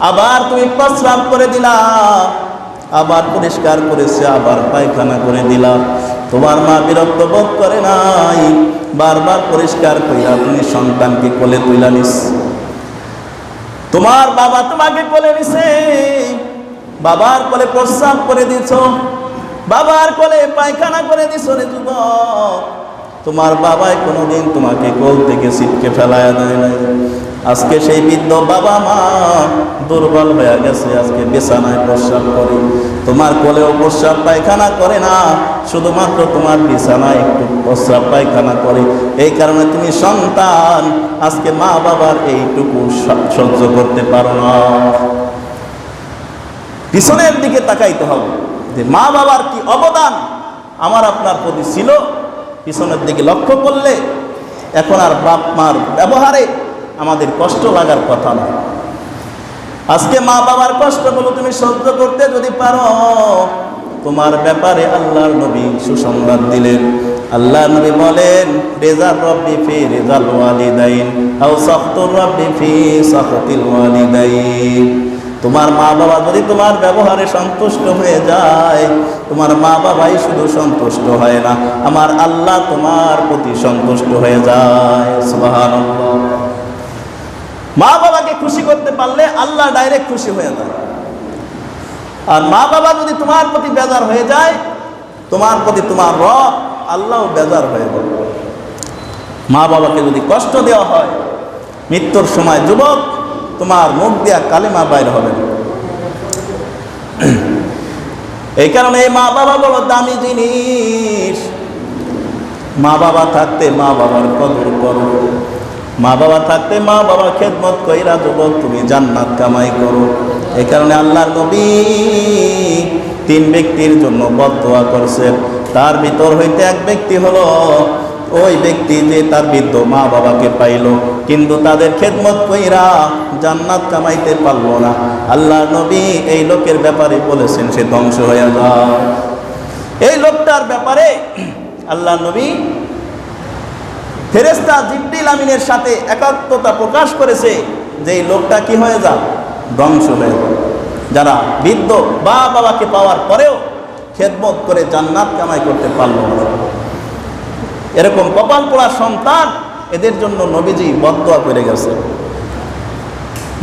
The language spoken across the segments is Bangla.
আবার তুমি প্রস্রাব করে দিলা, আবার পরিষ্কার করেছে, আবার পায়খানা করে দিলা। তোমার মা বিরক্ত বোধ করে নাই, বারবার পরিষ্কার কইরা তুমি সন্তানকে কোলে তুইলা নিস। তোমার বাবা তোমাকে কোলে নিছে, বাবার কোলে প্রস্রাব করে দিছ, বাবার কোলে পায়খানা করে দিছ রে যুবক। তোমার বাবাই কোনোদিন তোমাকে কোল থেকে ছিটকে ফেলায়া দেয় নাই। আজকে সেই বৃদ্ধ বাবা মা দুর্বল হয়ে গেছে, আজকে বিছানায় প্রস্রাব করে, তোমার কোলেও প্রস্রাব পায়খানা করে না, শুধুমাত্র তোমার বিছানায় একটু প্রস্রাব পায়খানা করে। এই কারণে তুমি সন্তান আজকে মা বাবার এইটুকু সহ্য করতে পারো না। পিছনের দিকে তাকাইতে হবে যে মা বাবার কি অবদান আমার আপনার প্রতি ছিল। পিছনের দিকে লক্ষ্য করলে এখন আর বাপ মার ব্যবহারে আমাদের কষ্ট লাগার কথা না। আজকে মা বাবার কষ্টগুলো তুমি সহ্য করতে যদি পারো, তোমার ব্যাপারে আল্লাহর নবী সুসংবাদ দিলেন। আল্লাহর নবী বলেন, রেজার রব্বি ফি রেজাল ওয়ালিদাইন আও সাখতুর রব্বি ফি সাখতিল ওয়ালিদাইন। তোমার মা বাবা যদি তোমার ব্যবহারে সন্তুষ্ট হয়ে যায়, তোমার মা বাবাই শুধু সন্তুষ্ট হয় না, আমার আল্লাহ তোমার প্রতি সন্তুষ্ট হয়ে যায়। সুবহানাল্লাহ। মা বাবাকে খুশি করতে পারলে আল্লাহ ডাইরেক্ট খুশি হয়ে যায়। আর মা বাবা যদি তোমার প্রতি বেজার হয়ে যায়, তোমার প্রতি তোমার রব আল্লাহও বেজার হয়ে যায়। মা বাবাকে যদি কষ্ট দেওয়া হয়, মৃত্যুর সময় যুবক তোমার মুখ দেয়া কালেমা বাইর হবে না। এই কারণে এই মা বাবা বড় দামি জিনিস। মা বাবা থাকতে মা বাবার কদর করো, মা বাবা থাকতে মা বাবার খেদমত কইরা যুবক তুমি জান্নাত কামাই করো। এই কারণে আল্লাহর নবী 3 ব্যক্তির জন্য বদদোয়া করছেন। তার ভিতর হইতে এক ব্যক্তি হলো ওই ব্যক্তি যে তার বৃদ্ধ মা বাবাকে পাইল, কিন্তু তাদের খেদমত কইরা জান্নাত কামাইতে পারলো না। আল্লাহর নবী এই লোকের ব্যাপারে বলেছেন সে ধ্বংস হয়ে যায়। এই লোকটার ব্যাপারে আল্লাহর নবী ফেরেশতা জিবরিল আমিনের সাথে একাত্মতা প্রকাশ করেছে যে এই লোকটা কি হয়ে যায়, ধ্বংস হয়ে যায়। যারা বৃদ্ধ বা বাবাকে পাওয়ার পরেও খেদমত করে জান্নাত কামাই করতে পারলো না, এরকম কপাল পোড়া সন্তান, এদের জন্য নবীজি বদদোয়া করে গেছে।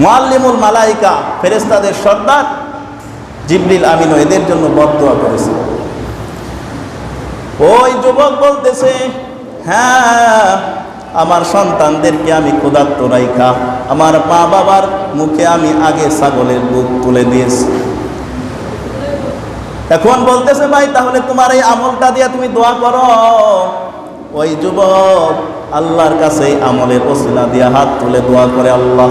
মুআল্লিমুল মালাইকা ফেরেশতাদের সর্দার জিবরিল আমিনও এদের জন্য বদদোয়া করেছে। ওই যুবক বলতেছে, হ্যাঁ আমার সন্তানদেরকে আমি ক্ষুধার্ত রাইখা আমার মা বাবার মুখে আমি আগে ছাগলের দুধ তুলে দিয়েছি। এখন বলতেছে ভাই তাহলে তোমার এই আমলটা দিয়ে তুমি দোয়া করো। ওই যুবক আল্লাহর কাছে আমলের ওসিলা দিয়ে হাত তুলে দোয়া করে, আল্লাহ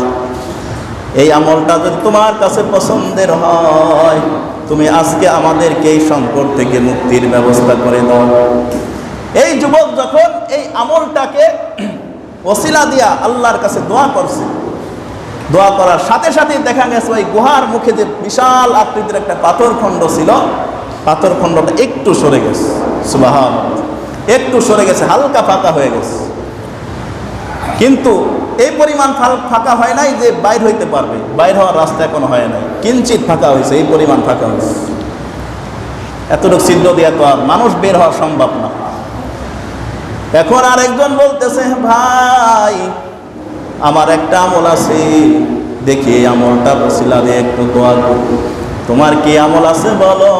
এই আমলটা যদি তোমার কাছে পছন্দের হয়, তুমি আজকে আমাদেরকে এই সংকট থেকে মুক্তির ব্যবস্থা করে দাও। এই যুবক যখন এই আমলটাকে ওসিলা দিয়া আল্লাহর কাছে দোয়া করছে, দোয়া করার সাথে সাথে দেখা গেছে ওই গুহার মুখে যে বিশাল আকৃতির একটা পাথরখণ্ড ছিল, পাথরখণ্ডটা একটু সরে গেছে। সুবহানাল্লাহ, একটু সরে গেছে, হালকা ফাঁকা হয়ে গেছে। কিন্তু এই পরিমাণ ফাঁকা হয় নাই যে বাইর হইতে পারবে, বাইর হওয়ার রাস্তা এখনো হয় নাই, কিঞ্চিত ফাঁকা হয়েছে, এই পরিমাণ ফাঁকা হয়েছে। এতটুকু ছিদ্র দিয়ে তো আর মানুষ বের হওয়া সম্ভব না। এখন আর একজন বলতেছে, ভাই আমার একটা আমল আছে, দেখি এই আমলটা ওসিলা দিয়ে একটু দোয়া করি। তোমার কি আমল আছে বলো?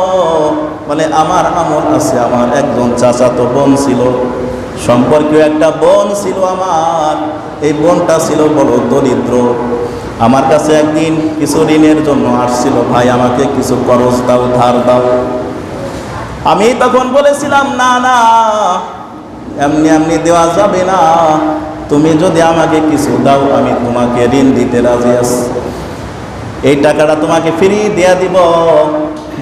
বলে আমার আমল আছে, আমার একজন চাচাতো বোন ছিল, সম্পর্কীয় একটা বোন ছিল আমার। এই বোনটা ছিল বড় দরিদ্র, আমার কাছে একদিন কিছু ঋণের জন্য আসছিল, ভাই আমাকে কিছু খরচ দাও, ধার দাও। আমি তখন বলেছিলাম না না, এমনি এমনি দেওয়া যাবে না, তুমি যদি আমাকে কিছু দাও আমি তোমাকে ঋণ দিতে রাজি আছি, এই টাকাটা তোমাকে ফ্রি দেয়া দিব,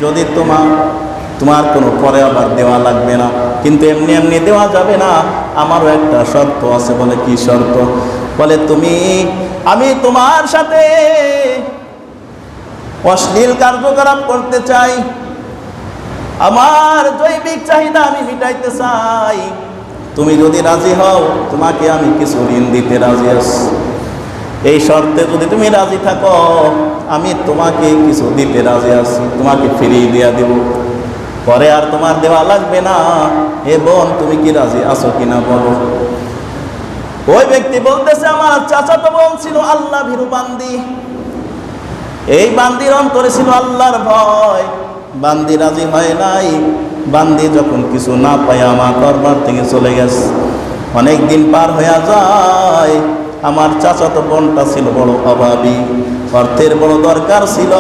যদি তোমার কোনো পরে আবার দেওয়া লাগবে না, কিন্তু এমনি এমনি দেওয়া যাবে না, আমারও একটা শর্ত আছে। বলে কি শর্ত? বলে আমি তোমার সাথে অশ্লীল কার্যকলাপ করতে চাই, আমার জৈবিক চাহিদা আমি মিটাইতে চাই, তুমি যদি রাজি হও তোমাকে আমি কিছু ঋণ দিতে রাজি আছি। এই শর্তে যদি তুমি রাজি থাকো, আমি তোমাকে কিছু দিতে রাজি আছি, তোমাকে ফিরিয়ে দিয়া দেব, পরে আর তোমার দেওয়া লাগবে না। এ বোন, তুমি কি রাজি আছো কিনা বলো। ওই ব্যক্তি বলতেছে, আমার চাচাতো বোন ছিল আল্লাহ ভীরু বান্দি, এই বান্দির অন্তরে ছিল আল্লাহর ভয়। বান্দি রাজি হয় নাই। বান্দি যখন কিছু না পায় আমার দরবার থেকে চলে গেছে। অনেক দিন পার হয়ে যায়। আমার চাচাতো বোনটা ছিল বড় অভাবী, অর্থের বড় দরকার ছিল।